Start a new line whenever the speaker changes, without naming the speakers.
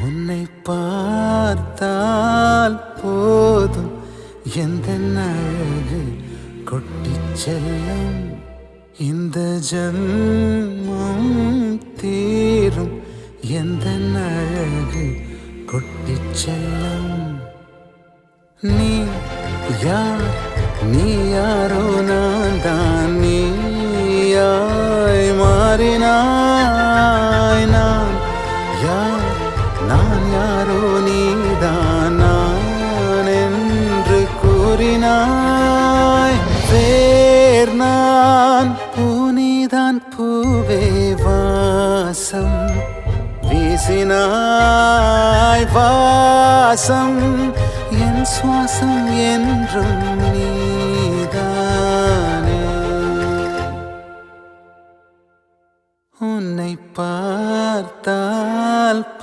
உன்னை பார்த்தால் போதும் எந்த அழகு கொட்டிச் செல்லும். இந்த ஜன்மம் தீரும் எந்த அழகு கொட்டிச் செல்லும். நீ யார், நீ யாரோ நான் தான் நீயாய் மாறினாய். நான் யார், நான் யாரோ நீதான் நான் என்று கூறினாய். வேர் நான் பூனிதான் பூவே வாசம் வீசினாய். வாசம் என் சுவாசம் என்றும் நீ.